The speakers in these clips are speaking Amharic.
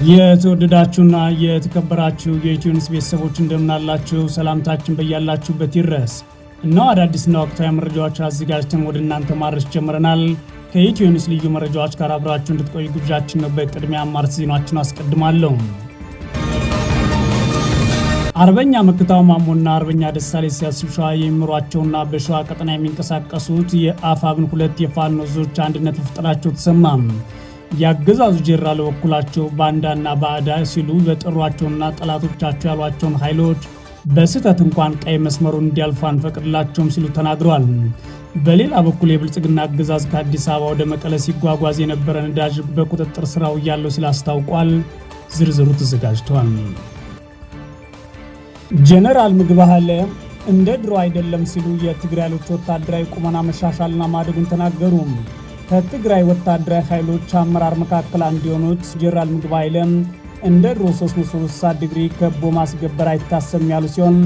የተወደዳችሁና የተከበራችሁ የኢትዮኒውስ ቤተሰቦች እንደምናላችሁ ሰላምታችን በያላችሁበት ይድረስ። እነሆ አዳዲስና ወቅታዊ መረጃዎች አዘጋጅተን ወደ እናንተ ማድረስ ጀምረናል። ከኢትዮኒውስ ልዩ መረጃዎች ጋር አብራችሁ እንድትቆዩ ግብዣችን ነው። በቅድሚያ አማርት ዜናዎችን አስቀድማለሁ። አርበኛ መክታው ማሞና አርበኛ ደሳሌ ሲያስብ ሸዋ የሚመሯቸውና በሸዋ ቀጠና የሚንቀሳቀሱት የአፋብን ሁለት የፋኖ ዞች አንድነት መፍጠራቸው ተሰማ። ያገዛዙ ጀነራል በኩላቸው ባንዳና ባዕዳ ሲሉ በጠሯቸውና ጠላቶቻቸው ያሏቸውን ኃይሎች በስህተት እንኳን ቀይ መስመሩን እንዲያልፉ አንፈቅድላቸውም ሲሉ ተናግረዋል። በሌላ በኩል የብልጽግና አገዛዝ ከአዲስ አበባ ወደ መቀለ ሲጓጓዝ የነበረ ነዳጅ በቁጥጥር ስራው ያለው ሲል አስታውቋል። ዝርዝሩ ተዘጋጅቷል። ጀነራል ምግበ ኃይለ እንደ ድሮ አይደለም ሲሉ የትግራይ ኃይሎች ወታደራዊ ቁመና መሻሻልና ማደጉን ተናገሩ። ከትግራይ ወታደራዊ ኃይሎች አመራር መካከል አንዱ የሆኑት ጀነራል ምግበ ኃይለ እንደ ድሮ 360 ዲግሪ ከቦ ማስገበር አይታሰብም ያሉ ሲሆን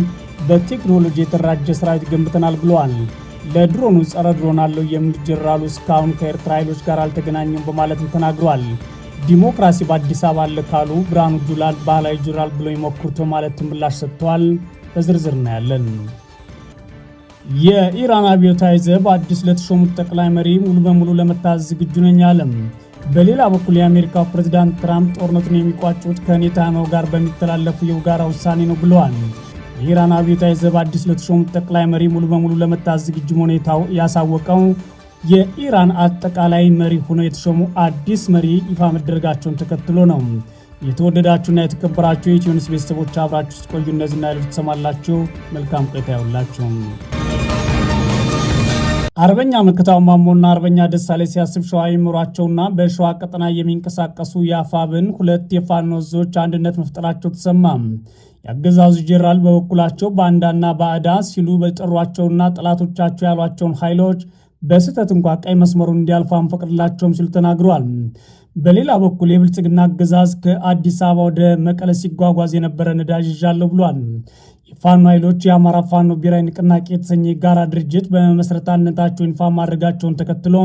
በቴክኖሎጂ የተደራጀ ሰራዊት ገንብተናል ብለዋል። ለድሮኑ ጸረ ድሮን አለው የሚሉት ጀነራሉ እስካሁን ከኤርትራ ኃይሎች ጋር አልተገናኙም በማለትም ተናግሯል። ዲሞክራሲ በአዲስ አበባ አለ ካሉ ብርሃኑ ጁላ ባህላዊ ጀነራል ብሎ ይሞክሩት ማለት ምላሽ ሰጥተዋል። በዝርዝር እናያለን። የኢራን አብዮታዊ ዘብ አዲስ ለተሾሙት ጠቅላይ መሪ ሙሉ በሙሉ ለመታዘዝ ዝግጁ ነኝ አለ። በሌላ በኩል የአሜሪካው ፕሬዝዳንት ትራምፕ ጦርነቱን የሚቋጩት ከኔታንያሁ ጋር በሚተላለፉ የጋራ ውሳኔ ነው ብለዋል። የኢራን አብዮታዊ ዘብ አዲስ ለተሾሙት ጠቅላይ መሪ ሙሉ በሙሉ ለመታዘዝ ዝግጁ መሆኑን ያሳወቀው የኢራን አጠቃላይ መሪ ሆነው የተሾሙ አዲስ መሪ ይፋ መደረጋቸውን ተከትሎ ነው። የተወደዳችሁና የተከበራችሁ የኢትዮኒውስ ቤተሰቦች አብራችሁ ስትቆዩ እነዚህና ሌሎች ትሰማላችሁ። መልካም ቆይታ ይሁንላችሁ። አርበኛ መክታው ማሞና አርበኛ ደሳሌ ሲያስብ ሸዋ የሚመሯቸውና በሸዋ ቀጠና የሚንቀሳቀሱ የአፋብን ሁለት የፋኖ ዞች አንድነት መፍጠራቸው ተሰማ። ያገዛዙ ጀነራል በበኩላቸው ባንዳና ባዕዳ ሲሉ በጠሯቸውና ጠላቶቻቸው ያሏቸውን ኃይሎች በስህተት እንኳ ቀይ መስመሩን እንዲያልፉ አንፈቅድላቸውም ሲሉ ተናግረዋል። በሌላ በኩል የብልጽግና አገዛዝ ከአዲስ አበባ ወደ መቀለ ሲጓጓዝ የነበረ ነዳጅ ይዣለሁ ብሏል። የፋኖ ኃይሎች የአማራ ፋኖ ብሔራዊ ንቅናቄ የተሰኘ ጋራ ድርጅት በመመስረታነታቸውን ይፋ ማድረጋቸውን ተከትሎ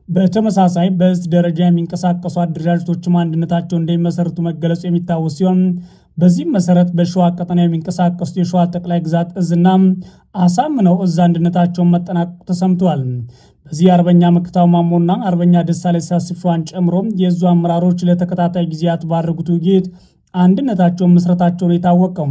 በተመሳሳይ በህዝብ ደረጃ የሚንቀሳቀሱ አደረጃጀቶችም አንድነታቸውን እንደሚመሰርቱ መገለጹ የሚታወስ ሲሆን በዚህም መሰረት በሸዋ ቀጠና የሚንቀሳቀሱት የሸዋ ጠቅላይ ግዛት እዝና አሳምነው እዝ አንድነታቸውን መጠናቀቁ ተሰምቷል። በዚህ አርበኛ መክታው ማሞና አርበኛ ደሳሌ ሲያስብ ሸዋን ጨምሮ የዙ አመራሮች ለተከታታይ ጊዜያት ባደረጉት ውይይት አንድነታቸውን መስረታቸውን የታወቀው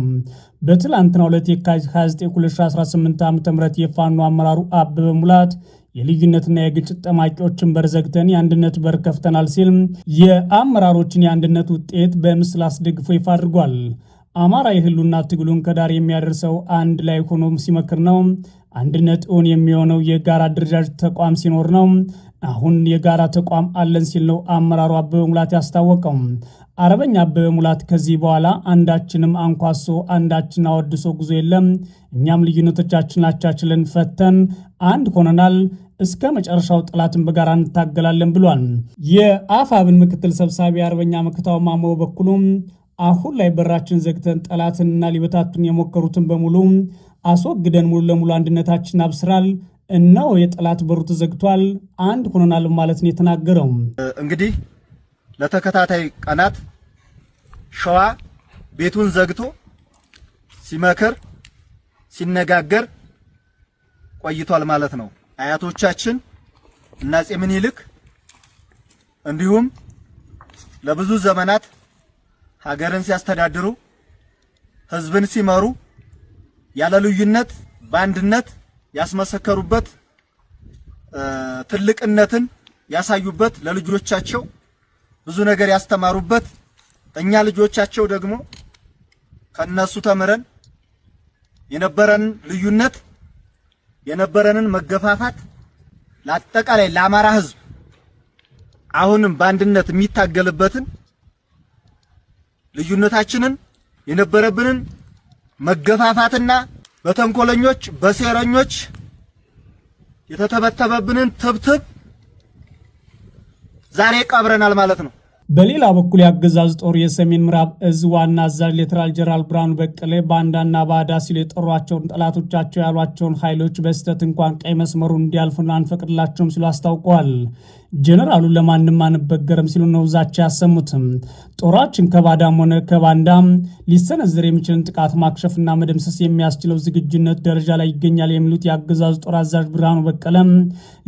በትላንትናው ዕለት የካቲት 29 2018 ዓ.ም የፋኖ አመራሩ አበበ ሙላት የልዩነትና የግጭት ጠማቂዎችን በር ዘግተን የአንድነት በር ከፍተናል ሲል የአመራሮችን የአንድነት ውጤት በምስል አስደግፎ ይፋ አድርጓል። አማራ የህሉና ትግሉን ከዳር የሚያደርሰው አንድ ላይ ሆኖ ሲመክር ነው። አንድነት እውን የሚሆነው የጋራ አደረጃጀት ተቋም ሲኖር ነው። አሁን የጋራ ተቋም አለን ሲል ነው አመራሩ አበበ ሙላት ያስታወቀው። አርበኛ አበበ ሙላት ከዚህ በኋላ አንዳችንም አንኳሶ አንዳችን አወድሶ ጉዞ የለም፣ እኛም ልዩነቶቻችን አቻችለን ፈተን አንድ ሆነናል፣ እስከ መጨረሻው ጠላትን በጋራ እንታገላለን ብሏል። የአፋብን ምክትል ሰብሳቢ አርበኛ መክታው ማሞ በኩሉም አሁን ላይ በራችን ዘግተን ጠላትንና ሊበታቱን የሞከሩትን በሙሉ አስወግደን ሙሉ ለሙሉ አንድነታችን አብስራል፣ እነሆ የጠላት በሩ ተዘግቷል፣ አንድ ሆነናል ማለት ነው የተናገረው። እንግዲህ ለተከታታይ ቀናት ሸዋ ቤቱን ዘግቶ ሲመክር ሲነጋገር ቆይቷል ማለት ነው። አያቶቻችን እና አፄ ምኒልክ እንዲሁም ለብዙ ዘመናት ሀገርን ሲያስተዳድሩ ህዝብን ሲመሩ ያለ ልዩነት በአንድነት ያስመሰከሩበት ትልቅነትን ያሳዩበት ለልጆቻቸው ብዙ ነገር ያስተማሩበት እኛ ልጆቻቸው ደግሞ ከነሱ ተምረን የነበረን ልዩነት የነበረንን መገፋፋት ለአጠቃላይ ለአማራ ህዝብ አሁንም በአንድነት የሚታገልበትን ልዩነታችንን የነበረብንን መገፋፋትና በተንኮለኞች በሴረኞች የተተበተበብንን ትብትብ ዛሬ ቀብረናል ማለት ነው። በሌላ በኩል የአገዛዝ ጦር የሰሜን ምዕራብ እዝ ዋና አዛዥ ሌተናል ጀነራል ብርሃኑ በቀለ ባንዳና ባዳ ሲሉ የጠሯቸውን ጠላቶቻቸው ያሏቸውን ኃይሎች በስህተት እንኳን ቀይ መስመሩን እንዲያልፉን አንፈቅድላቸውም ሲሉ አስታውቀዋል። ጀነራሉ ለማንም አንበገርም ሲሉ ነው ዛቻ ያሰሙትም። ጦራችን ከባዳም ሆነ ከባንዳም ሊሰነዝር የሚችልን ጥቃት ማክሸፍና መደምሰስ የሚያስችለው ዝግጁነት ደረጃ ላይ ይገኛል የሚሉት የአገዛዙ ጦር አዛዥ ብርሃኑ በቀለም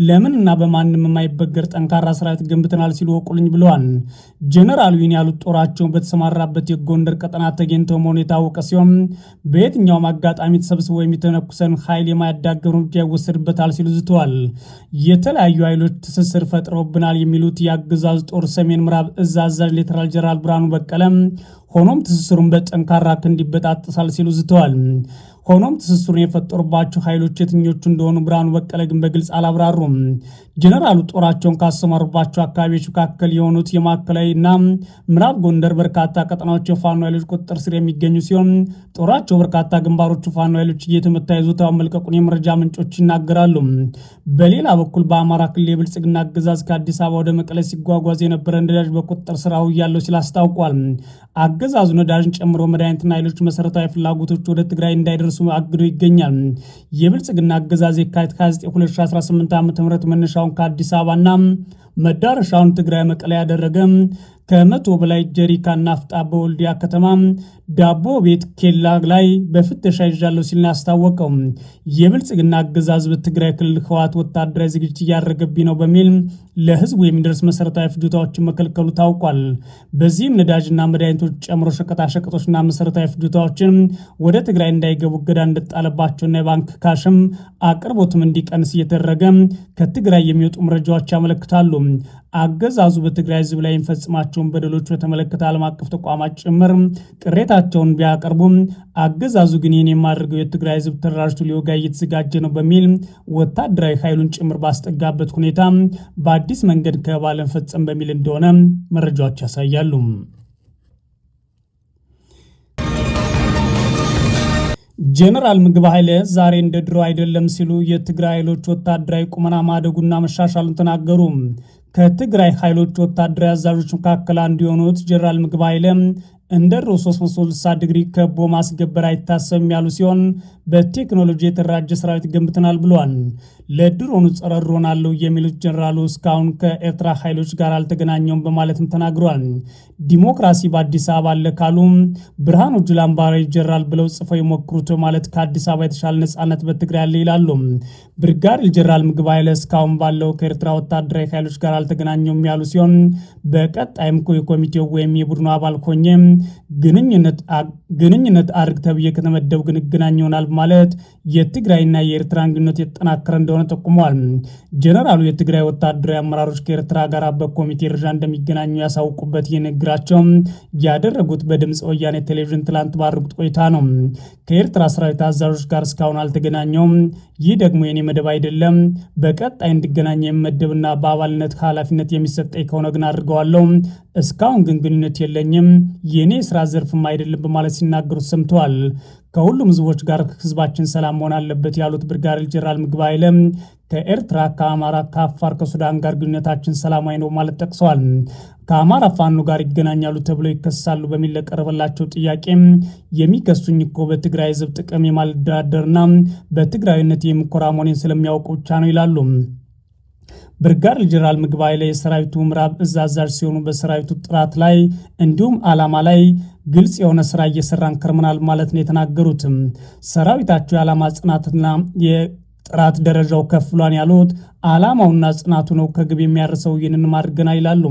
ለምንና በማንም የማይበገር ጠንካራ ሰራዊት ገንብተናል ሲሉ ወቁልኝ ብለዋል። ጀነራሉ ይህን ያሉት ጦራቸውን በተሰማራበት የጎንደር ቀጠና ተገኝተው መሆኑ የታወቀ ሲሆን በየትኛውም አጋጣሚ ተሰብስቦ የሚተነኩሰን ኃይል የማያዳግም እርምጃ ይወሰድበታል ሲሉ ዝተዋል። የተለያዩ ኃይሎች ትስስር ፈጥረውብናል የሚሉት የአገዛዙ ጦር ሰሜን ምዕራብ እዝ አዛዥ ሌተናል ጀነራል ብርሃኑ በቀለም ሆኖም ትስስሩን በጠንካራ ክንድ ይበጣጠሳል ሲሉ ዝተዋል። ሆኖም ትስስሩን የፈጠሩባቸው ኃይሎች የትኞቹ እንደሆኑ ብርሃኑ በቀለ ግን በግልጽ አላብራሩም። ጀነራሉ ጦራቸውን ካሰማሩባቸው አካባቢዎች መካከል የሆኑት የማዕከላዊና ምዕራብ ጎንደር በርካታ ቀጠናዎች የፋኖ ኃይሎች ቁጥጥር ስር የሚገኙ ሲሆን ጦራቸው በርካታ ግንባሮቹ ፋኖ ኃይሎች እየተመታ ይዞታውን መልቀቁን የመረጃ ምንጮች ይናገራሉ። በሌላ በኩል በአማራ ክልል የብልጽግና አገዛዝ ከአዲስ አበባ ወደ መቀለ ሲጓጓዝ የነበረ ነዳጅ በቁጥጥር ስር አውያለሁ ሲል አስታውቋል። አገዛዙ ነዳጅን ጨምሮ መድኃኒትና ኃይሎች መሰረታዊ ፍላጎቶች ወደ ትግራይ እንዳይደርሱ አግዶ ይገኛል። የብልጽግና አገዛዝ የካቲት 29 2018 ዓ.ም መነሻውን ከአዲስ አበባና መዳረሻውን ትግራይ መቀለ ያደረገ ከ100 በላይ ጀሪካን ናፍጣ በወልዲያ ከተማ ዳቦ ቤት ኬላ ላይ በፍተሻ ይዣለሁ ሲል ያስታወቀው የብልጽግና አገዛዝ በትግራይ ክልል ህወሓት ወታደራዊ ዝግጅት እያደረገብኝ ነው በሚል ለህዝቡ የሚደርስ መሰረታዊ ፍጆታዎችን መከልከሉ ታውቋል። በዚህም ነዳጅና መድኃኒቶች ጨምሮ ሸቀጣሸቀጦችና መሰረታዊ ፍጆታዎችን ወደ ትግራይ እንዳይገቡ እገዳ እንደጣለባቸውና የባንክ ካሽም አቅርቦትም እንዲቀንስ እየተደረገ ከትግራይ የሚወጡ መረጃዎች ያመለክታሉ። አገዛዙ በትግራይ ህዝብ ላይ የሚፈጽማቸውን በደሎች በተመለከተ ዓለም አቀፍ ተቋማት ጭምር ቅሬታቸውን ቢያቀርቡም አገዛዙ ግን ይህን የማድረገው የትግራይ ህዝብ ተደራጅቶ ሊወጋ እየተዘጋጀ ነው በሚል ወታደራዊ ኃይሉን ጭምር ባስጠጋበት ሁኔታ በአዲስ መንገድ ከበባ ለመፈጸም በሚል እንደሆነ መረጃዎች ያሳያሉ። ጀነራል ምግብ ኃይለ ዛሬ እንደ ድሮ አይደለም ሲሉ የትግራይ ኃይሎች ወታደራዊ ቁመና ማደጉና መሻሻሉን ተናገሩ። ከትግራይ ኃይሎች ወታደራዊ አዛዦች መካከል አንዱ የሆኑት ጀነራል ምግብ ኃይለ እንደ ድሮ 360 ዲግሪ ከቦ ማስገበር አይታሰብም ያሉ ሲሆን በቴክኖሎጂ የተደራጀ ሰራዊት ገንብተናል ብለዋል። ለድሮኑ ጸረ ድሮን አለው የሚሉት ጀነራሉ እስካሁን ከኤርትራ ኃይሎች ጋር አልተገናኘውም በማለትም ተናግረዋል። ዲሞክራሲ በአዲስ አበባ አለ ካሉ ብርሃኑ ጁላ አምባራዊ ጀነራል ብለው ጽፈው የሞክሩት ማለት ከአዲስ አበባ የተሻለ ነጻነት በትግራይ አለ ይላሉ። ብርጋዴር ጀነራል ምግብ ኃይለ እስካሁን ባለው ከኤርትራ ወታደራዊ ኃይሎች ጋር አልተገናኘውም ያሉ ሲሆን በቀጣይም የኮሚቴው ወይም የቡድኑ አባል ሆኜ ግንኙነት አድርግ ተብዬ ከተመደቡ ግን እገናኝ ይሆናል ማለት የትግራይና የኤርትራን ግንኙነት የተጠናከረ እንደሆነ ጠቁመዋል። ጀነራሉ የትግራይ ወታደራዊ አመራሮች ከኤርትራ ጋር በኮሚቴ ደረጃ እንደሚገናኙ ያሳውቁበት የንግግራቸው ያደረጉት በድምፅ ወያኔ ቴሌቪዥን ትላንት ባደረጉት ቆይታ ነው። ከኤርትራ ሰራዊት አዛዦች ጋር እስካሁን አልተገናኘውም። ይህ ደግሞ የኔ መደብ አይደለም። በቀጣይ እንዲገናኝ የመደብና በአባልነት ኃላፊነት የሚሰጠኝ ከሆነ ግን አድርገዋለሁ። እስካሁን ግን ግንኙነት የለኝም፣ የኔ ስራ ዘርፍም አይደለም በማለት ሲናገሩ ሰምተዋል። ከሁሉም ህዝቦች ጋር ህዝባችን ሰላም መሆን አለበት ያሉት ብርጋዴር ጀነራል ምግብ ኃይለ ከኤርትራ፣ ከአማራ፣ ከአፋር፣ ከሱዳን ጋር ግንኙነታችን ሰላማዊ ነው ማለት ጠቅሰዋል። ከአማራ ፋኖ ጋር ይገናኛሉ ተብለው ይከሳሉ በሚል ለቀረበላቸው ጥያቄ የሚከሱኝ እኮ በትግራይ ህዝብ ጥቅም የማልደራደርና በትግራይነት የምኮራ መሆኔን ስለሚያውቁ ብቻ ነው ይላሉ። ብርጋዴር ጀነራል ምግብ ኃይለ የሰራዊቱ ምዕራብ እዝ አዛዥ ሲሆኑ በሰራዊቱ ጥራት ላይ እንዲሁም ዓላማ ላይ ግልጽ የሆነ ስራ እየሰራን ከርመናል ማለት ነው የተናገሩትም። ሰራዊታቸው የዓላማ ጽናትና የጥራት ደረጃው ከፍ ብሏል ያሉት ዓላማውና ጽናቱ ነው ከግብ የሚያርሰው ይህንን አድርገናል ይላሉ።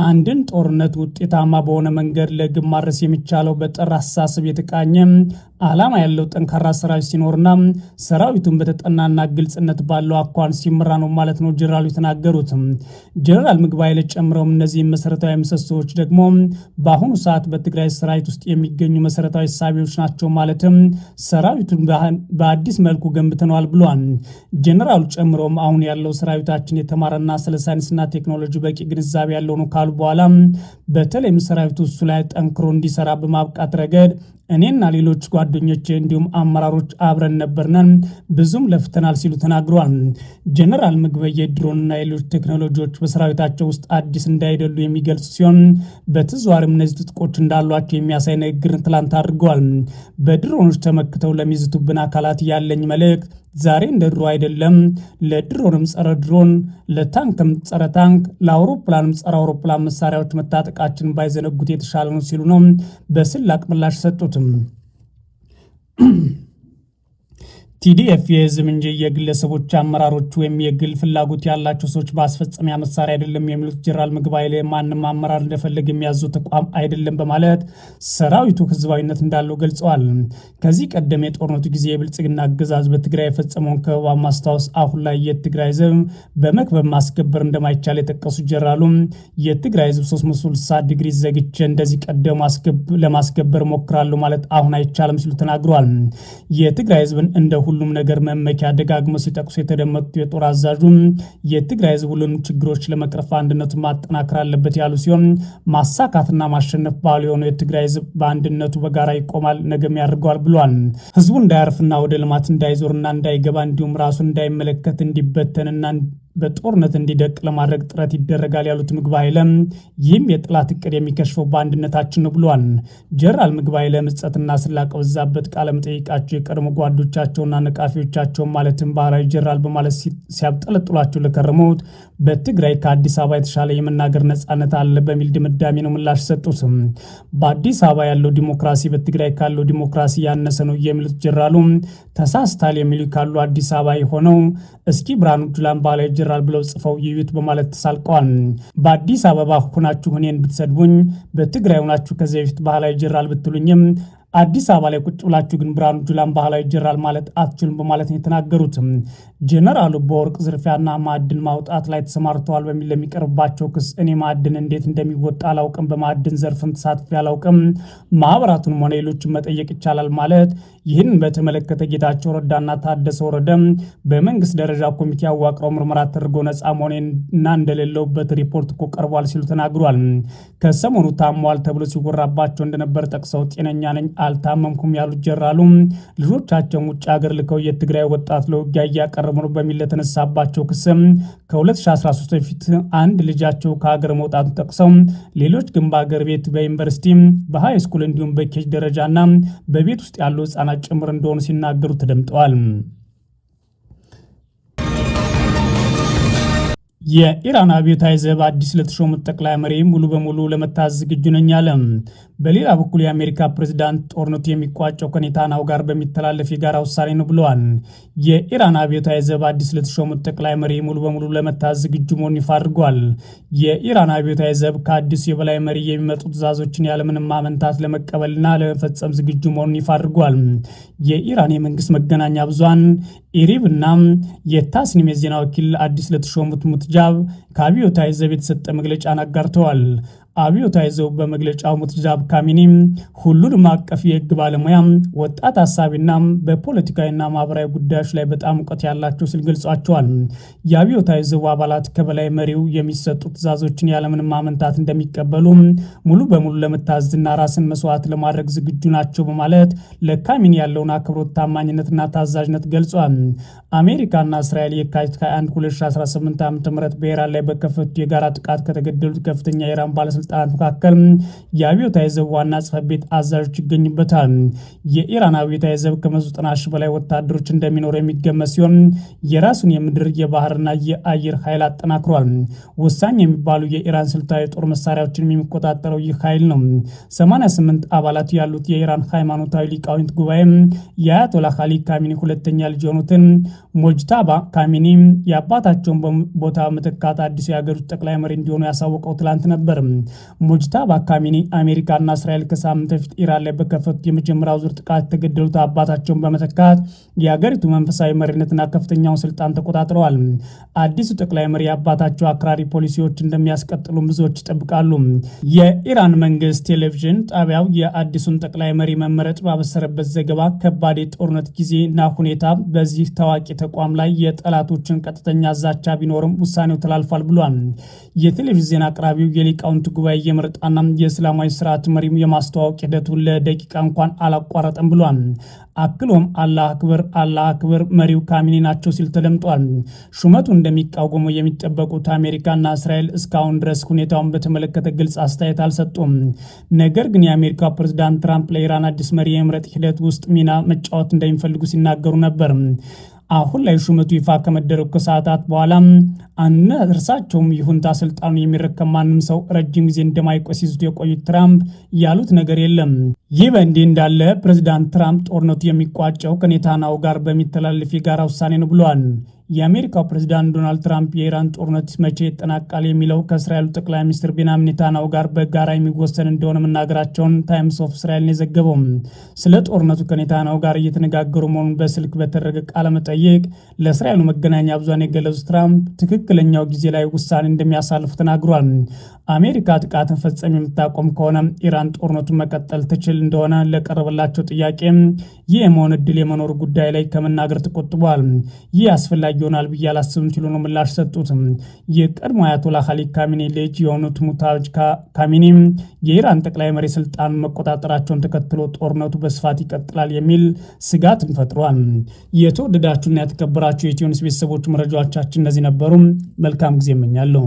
አንድን ጦርነት ውጤታማ በሆነ መንገድ ለግብ ማድረስ የሚቻለው በጠራ አስተሳሰብ የተቃኘ ዓላማ ያለው ጠንካራ ሰራዊት ሲኖርና ሰራዊቱን በተጠናና ግልጽነት ባለው አኳን ሲመራ ነው ማለት ነው ጀነራሉ የተናገሩት። ጀነራል ምግብ ኃይለ ጨምረውም እነዚህ መሰረታዊ ምሰሶዎች ደግሞ በአሁኑ ሰዓት በትግራይ ሰራዊት ውስጥ የሚገኙ መሰረታዊ ሳቢዎች ናቸው ማለትም ሰራዊቱን በአዲስ መልኩ ገንብተነዋል ብሏል። ጀነራሉ ጨምረውም አሁን ያለው ሰራዊታችን የተማረና ስለ ሳይንስና ቴክኖሎጂ በቂ ግንዛቤ ያለው ነው ካሉ በኋላ በተለይም ሰራዊቱ እሱ ላይ ጠንክሮ እንዲሰራ በማብቃት ረገድ እኔና ሌሎች ጓደኞቼ እንዲሁም አመራሮች አብረን ነበርነን፣ ብዙም ለፍተናል ሲሉ ተናግረዋል። ጀነራል ምግበይ የድሮንና ሌሎች ቴክኖሎጂዎች በሰራዊታቸው ውስጥ አዲስ እንዳይደሉ የሚገልጹ ሲሆን በተዘዋዋሪም እነዚህ ትጥቆች እንዳሏቸው የሚያሳይ ንግግርን ትላንት አድርገዋል። በድሮኖች ተመክተው ለሚዝቱብን አካላት ያለኝ መልእክት ዛሬ እንደ ድሮ አይደለም። ለድሮንም ጸረ ድሮን፣ ለታንክም ጸረ ታንክ፣ ለአውሮፕላንም ጸረ አውሮፕላን መሳሪያዎች መታጠቃችን ባይዘነጉት የተሻለ ነው ሲሉ ነው በስላቅ ምላሽ ሰጡትም። ቲዲኤፍ የህዝብ እንጂ የግለሰቦች አመራሮች ወይም የግል ፍላጎት ያላቸው ሰዎች ማስፈጸሚያ መሳሪያ አይደለም የሚሉት ጀነራል ምግበይ ኃይሌ ማንም አመራር እንደፈለገ የሚያዘው ተቋም አይደለም በማለት ሰራዊቱ ህዝባዊነት እንዳለው ገልጸዋል። ከዚህ ቀደም የጦርነቱ ጊዜ የብልጽግና አገዛዝ በትግራይ የፈጸመውን ከበባ ማስታወስ አሁን ላይ የትግራይ ህዝብ በመክበብ ማስከበር እንደማይቻል የጠቀሱ ጀነራሉ የትግራይ ህዝብ 360 ዲግሪ ዘግቼ እንደዚህ ቀደም ለማስከበር ሞክራለሁ ማለት አሁን አይቻልም ሲሉ ተናግረዋል። የትግራይ ህዝብን እንደ ሁሉም ነገር መመኪያ ደጋግመው ሲጠቅሱ የተደመጡት የጦር አዛዡ የትግራይ ህዝብ ሁሉንም ችግሮች ለመቅረፍ አንድነቱን ማጠናከር አለበት ያሉ ሲሆን ማሳካትና ማሸነፍ ባህል የሆነው የትግራይ ህዝብ በአንድነቱ በጋራ ይቆማል፣ ነገም ያደርገዋል ብሏል። ህዝቡ እንዳያርፍና ወደ ልማት እንዳይዞርና እንዳይገባ እንዲሁም ራሱን እንዳይመለከት እንዲበተንና በጦርነት እንዲደቅ ለማድረግ ጥረት ይደረጋል ያሉት ምግበይ ኃይለ ይህም የጥላት እቅድ የሚከሽፈው በአንድነታችን ነው ብሏል። ጀነራል ምግበይ ኃይለ ምጸትና ስላቅ በዛበት ቃለ መጠይቃቸው የቀድሞ ጓዶቻቸውና ነቃፊዎቻቸው ማለትም ባህራዊ ጀነራል በማለት ሲያብጠለጥሏቸው ለከረሙት በትግራይ ከአዲስ አበባ የተሻለ የመናገር ነጻነት አለ በሚል ድምዳሜ ነው ምላሽ ሰጡት። በአዲስ አበባ ያለው ዲሞክራሲ በትግራይ ካለው ዲሞክራሲ ያነሰ ነው የሚሉት ጀነራሉ ተሳስታል የሚሉ ካሉ አዲስ አበባ የሆነው እስኪ ብርሃኑ ጁላን ባህላዊ ጀነራል ብለው ጽፈው ይዩት በማለት ተሳልቀዋል። በአዲስ አበባ ሆናችሁ እኔን ብትሰድቡኝ፣ በትግራይ ሆናችሁ ከዚህ በፊት ባህላዊ ጀነራል ብትሉኝም አዲስ አበባ ላይ ቁጭ ብላችሁ ግን ብርሃኑ ጁላን ባህላዊ ጀነራል ማለት አትችሉም በማለት ነው የተናገሩት። ጀነራሉ በወርቅ ዝርፊያና ማዕድን ማውጣት ላይ ተሰማርተዋል በሚል ለሚቀርባቸው ክስ እኔ ማዕድን እንዴት እንደሚወጣ አላውቅም፣ በማዕድን ዘርፍም ተሳትፌ አላውቅም፣ ማህበራቱንም ሆነ ሌሎችን መጠየቅ ይቻላል ማለት ይህን በተመለከተ ጌታቸው ረዳና ታደሰ ወረደ በመንግስት ደረጃ ኮሚቴ አዋቅረው ምርመራ ተደርጎ ነጻ መሆኔና እንደሌለውበት ሪፖርት እኮ ቀርቧል ሲሉ ተናግሯል። ከሰሞኑ ታሟል ተብሎ ሲወራባቸው እንደነበር ጠቅሰው ጤነኛ ነኝ አልታመምኩም ያሉት ጀነራሉ ልጆቻቸውን ውጭ ሀገር ልከው የትግራይ ወጣት ለውጊያ እያቀረቡ ነው በሚል ለተነሳባቸው ክስም ከ2013 በፊት አንድ ልጃቸው ከሀገር መውጣቱን ጠቅሰው ሌሎች ግን በሀገር ቤት በዩኒቨርሲቲ በሃይ ስኩል እንዲሁም በኬጅ ደረጃና በቤት ውስጥ ያሉ ህጻናት ጭምር እንደሆኑ ሲናገሩ ተደምጠዋል። የኢራን አብዮታዊ ዘብ አዲስ ለተሾሙት ጠቅላይ መሪ ሙሉ በሙሉ ለመታዘዝ ዝግጁ ነኝ አለ። በሌላ በኩል የአሜሪካ ፕሬዝዳንት ጦርነቱ የሚቋጨው ከኔታንያሁ ጋር በሚተላለፍ የጋራ ውሳኔ ነው ብለዋል። የኢራን አብዮታዊ ዘብ አዲስ ለተሾሙት ጠቅላይ መሪ ሙሉ በሙሉ ለመታዘዝ ዝግጁ መሆኑን ይፋ አድርጓል። የኢራን አብዮታዊ ዘብ ከአዲሱ የበላይ መሪ የሚመጡ ትዕዛዞችን ያለምንም ማመንታት ለመቀበልና ለመፈጸም ዝግጁ መሆኑን ይፋ አድርጓል። የኢራን የመንግስት መገናኛ ብዙሃን ኢሪብ እና የታስኒም የዜና ወኪል አዲስ ለተሾሙት ሙትጃብ ከአብዮታዊ ዘብ የተሰጠ መግለጫን አጋርተዋል። አብዮታዊ ዘብ በመግለጫው ሙትጃብ ካሚኒ ሁሉንም አቀፍ የህግ ባለሙያ፣ ወጣት ሀሳቢና በፖለቲካዊና ማህበራዊ ጉዳዮች ላይ በጣም እውቀት ያላቸው ሲል ገልጿቸዋል። የአብዮታዊ ዘብ አባላት ከበላይ መሪው የሚሰጡ ትዕዛዞችን ያለምንም ማመንታት እንደሚቀበሉ ሙሉ በሙሉ ለመታዘዝና ራስን መስዋዕት ለማድረግ ዝግጁ ናቸው በማለት ለካሚኒ ያለውን አክብሮት፣ ታማኝነትና ታዛዥነት ገልጿል። አሜሪካና እስራኤል የካቲት 21 2018 ዓ.ም በኢራን ላይ በከፈቱት የጋራ ጥቃት ከተገደሉት ከፍተኛ የኢራን ባለስልጣናት መካከል የአብዮታዊ ዘብ ዋና ጽሕፈት ቤት አዛዦች ይገኙበታል። የኢራን አብዮታዊ ዘብ ከ190 ሺህ በላይ ወታደሮች እንደሚኖሩ የሚገመት ሲሆን የራሱን የምድር የባህርና የአየር ኃይል አጠናክሯል። ወሳኝ የሚባሉ የኢራን ስልታዊ የጦር መሳሪያዎችን የሚቆጣጠረው ይህ ኃይል ነው። 88 አባላት ያሉት የኢራን ሃይማኖታዊ ሊቃውንት ጉባኤ የአያቶላህ አሊ ካሚኒ ሁለተኛ ልጅ የሆኑትን ሞጅታባ ካሚኒ የአባታቸውን ቦታ መተካት አዲሱ የሀገሪቱ ጠቅላይ መሪ እንዲሆኑ ያሳወቀው ትላንት ነበር። ሞጅታባ ካሚኒ አሜሪካና እስራኤል ከሳምንት በፊት ኢራን ላይ በከፈቱት የመጀመሪያው ዙር ጥቃት የተገደሉት አባታቸውን በመተካት የሀገሪቱ መንፈሳዊ መሪነትና ከፍተኛውን ስልጣን ተቆጣጥረዋል። አዲሱ ጠቅላይ መሪ አባታቸው አክራሪ ፖሊሲዎች እንደሚያስቀጥሉ ብዙዎች ይጠብቃሉ። የኢራን መንግስት ቴሌቪዥን ጣቢያው የአዲሱን ጠቅላይ መሪ መመረጥ ባበሰረበት ዘገባ ከባድ የጦርነት ጊዜና ሁኔታ በዚህ ታዋቂ ተቋም ላይ የጠላቶችን ቀጥተኛ ዛቻ ቢኖርም ውሳኔው ተላልፏል ብሏል። የቴሌቪዥን ዜና አቅራቢው የሊቃውንት ጉባኤ የምርጫና የእስላማዊ ስርዓት መሪ የማስተዋወቅ ሂደቱን ለደቂቃ እንኳን አላቋረጠም ብሏል። አክሎም አላህ አክበር መሪው ካሚኒ ናቸው ሲል ተደምጧል። ሹመቱ እንደሚቃወሙ የሚጠበቁት አሜሪካና እስራኤል እስካሁን ድረስ ሁኔታውን በተመለከተ ግልጽ አስተያየት አልሰጡም። ነገር ግን የአሜሪካው ፕሬዝዳንት ትራምፕ ለኢራን አዲስ መሪ የምረጥ ሂደት ውስጥ ሚና መጫወት እንደሚፈልጉ ሲናገሩ ነበር። አሁን ላይ ሹመቱ ይፋ ከመደረጉ ከሰዓታት በኋላ እርሳቸውም ይሁንታ ስልጣኑን የሚረከብ ማንም ሰው ረጅም ጊዜ እንደማይቆይ ሲዙት የቆዩት ትራምፕ ያሉት ነገር የለም። ይህ በእንዲህ እንዳለ ፕሬዝዳንት ትራምፕ ጦርነቱ የሚቋጨው ከኔታንያሁ ጋር በሚተላለፍ የጋራ ውሳኔ ነው ብለዋል። የአሜሪካው ፕሬዝዳንት ዶናልድ ትራምፕ የኢራን ጦርነት መቼ ይጠናቃል የሚለው ከእስራኤሉ ጠቅላይ ሚኒስትር ቤንያሚን ኔታንያሁ ጋር በጋራ የሚወሰን እንደሆነ መናገራቸውን ታይምስ ኦፍ እስራኤልን የዘገበው። ስለ ጦርነቱ ከኔታንያሁ ጋር እየተነጋገሩ መሆኑን በስልክ በተደረገ ቃለ መጠይቅ ለእስራኤሉ መገናኛ ብዙሃን የገለጹት ትራምፕ ትክክለኛው ጊዜ ላይ ውሳኔ እንደሚያሳልፉ ተናግሯል። አሜሪካ ጥቃትን ፈጸም የምታቆም ከሆነ ኢራን ጦርነቱን መቀጠል ትችል እንደሆነ ለቀረበላቸው ጥያቄ ይህ የመሆን እድል የመኖሩ ጉዳይ ላይ ከመናገር ተቆጥቧል። ይህ አስፈላጊ ይሆናል ብዬ አላስብም ሲሉ ነው ምላሽ ሰጡት። የቀድሞ አያቶላ አሊ ካሚኒ ልጅ የሆኑት ሙታጅ ካሚኒ የኢራን ጠቅላይ መሪ ስልጣን መቆጣጠራቸውን ተከትሎ ጦርነቱ በስፋት ይቀጥላል የሚል ስጋትን ፈጥሯል። የተወደዳችሁና የተከበራችሁ የኢትዮ ኒውስ ቤተሰቦች መረጃዎቻችን እነዚህ ነበሩ። መልካም ጊዜ እመኛለሁ።